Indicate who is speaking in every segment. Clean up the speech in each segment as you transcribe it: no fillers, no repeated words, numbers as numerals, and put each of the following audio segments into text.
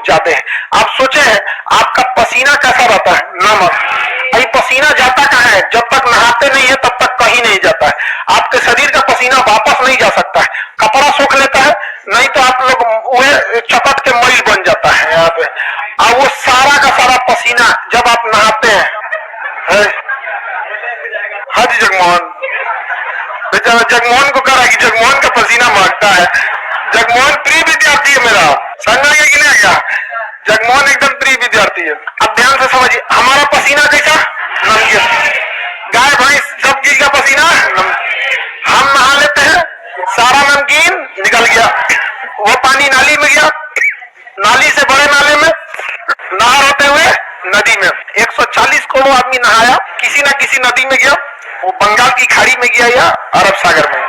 Speaker 1: बहुत ज्यादा है। आप सोचे हैं आपका पसीना कैसा रहता है, नमक। ये पसीना जाता कहाँ है, जब तक नहाते नहीं है तब तक कहीं नहीं जाता है। आपके शरीर का पसीना वापस नहीं जा सकता है, कपड़ा सूख लेता है, नहीं तो आप लोग वह चपट के मैल बन जाता है यहाँ पे। और वो सारा का सारा पसीना जब आप नहाते हैं, हाँ जी जगमोहन, जगमोहन को कह रहा है कि जगमोहन का पसीना मांगता है। जगमोहन प्रिय विद्यार्थी है मेरा, समझ गया कि नहीं गया? जगमोहन एकदम प्रिय विद्यार्थी है। अब ध्यान से समझिए, हमारा पसीना कैसा, नमकीन। गाय भैंस सब चीज का पसीना हम नहा लेते हैं, सारा नमकीन निकल गया, वो पानी नाली में गया, नाली से बड़े नाले में, नहर होते हुए नदी में। 140 करोड़ आदमी नहाया, किसी ना किसी नदी में गया, वो बंगाल की खाड़ी में गया या अरब सागर में,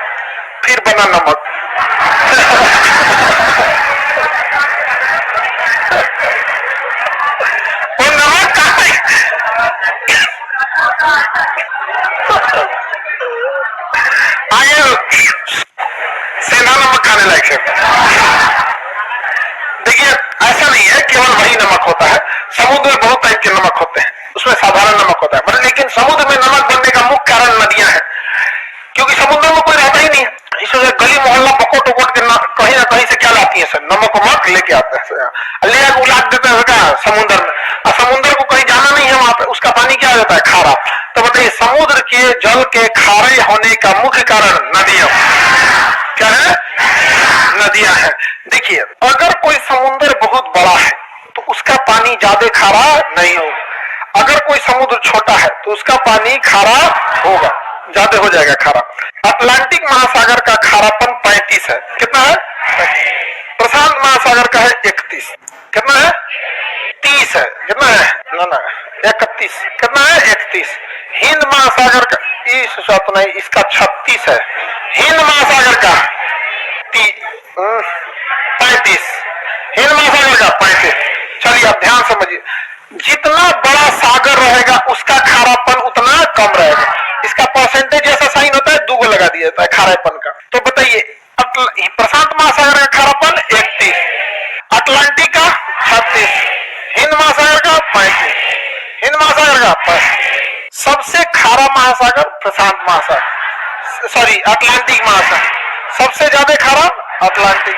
Speaker 1: फिर बना नमक। वो नमक कहाँ है? आगे सेंधा नमक खाने लायक है। देखिए ऐसा नहीं है केवल वही नमक होता है, समुद्र में बहुत टाइप के नमक होते हैं, उसमें साधारण नमक होता है, लेकिन समुद्र में नमक बनने का मुख्य कारण नदियां हैं, क्योंकि समुद्र में कोई रहता ही नहीं है। इस वजह गली मोहल्ला पकोट उकोट के कहीं ना कहीं से क्या लाती है सर, नमक वमक लेके आते हैं, ले उलाट देते हैं क्या समुद्र में, और समुद्र को कहीं जाना नहीं है, वहां पे उसका पानी क्या होता है, खारा। तो बताइए समुद्र के जल के खारे होने का मुख्य कारण नदियां, क्या है, नदियां हैं। देखिए अगर कोई समुद्र बहुत बड़ा है तो उसका पानी ज्यादा खारा नहीं होगा, अगर कोई समुद्र छोटा है तो उसका पानी खारा होगा, ज्यादा हो जाएगा खारा। अटलांटिक महासागर का खारापन 35 है, कितना है? प्रशांत महासागर का है 31, कितना है? 30 है, कितना है? ना 31, कितना है? 31। हिंद महासागर का नहीं, इसका 36 है। हिंद महासागर का 35, हिंद महासागर का 35। चलिए आप ध्यान समझिए, जितना बड़ा सागर रहेगा उसका खारापन उतना कम रहेगा। इसका परसेंटेज ऐसा साइन होता है, 2 लगा दिया जाता है खारेपन का। तो बताइए प्रशांत महासागर का खारापन 31, अटलांटिक का 36, हिंद महासागर का 35, हिंद महासागर का 35। सबसे खारा महासागर प्रशांत महासागर, सॉरी अटलांटिक महासागर, सबसे ज्यादा खारा अटलांटिक।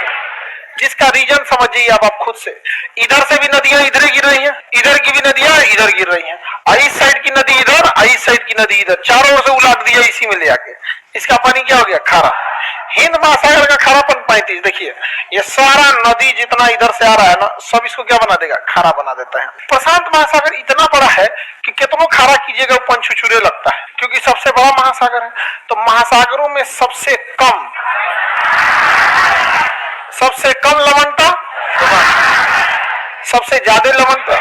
Speaker 1: जिसका रीजन समझिए आप खुद से, इधर से भी नदियां इधर गिर रही हैं, इधर की भी नदियां इधर गिर रही हैं, इस साइड की नदी इधर, इस साइड की नदी इधर, चारों ओर से उलाट दिया इसी में ले आके, इसका पानी क्या हो गया, खारा। हिंद महासागर का खारापन 35। देखिए ये सारा नदी जितना इधर से आ रहा है ना, सब इसको क्या बना देगा, खारा बना देता है। प्रशांत महासागर इतना बड़ा है कि कितनों खारा कीजिएगा वो पंचुचुरे लगता है, क्योंकि सबसे बड़ा महासागर है। तो महासागरों में सबसे कम लवणता, सबसे ज्यादा लवणता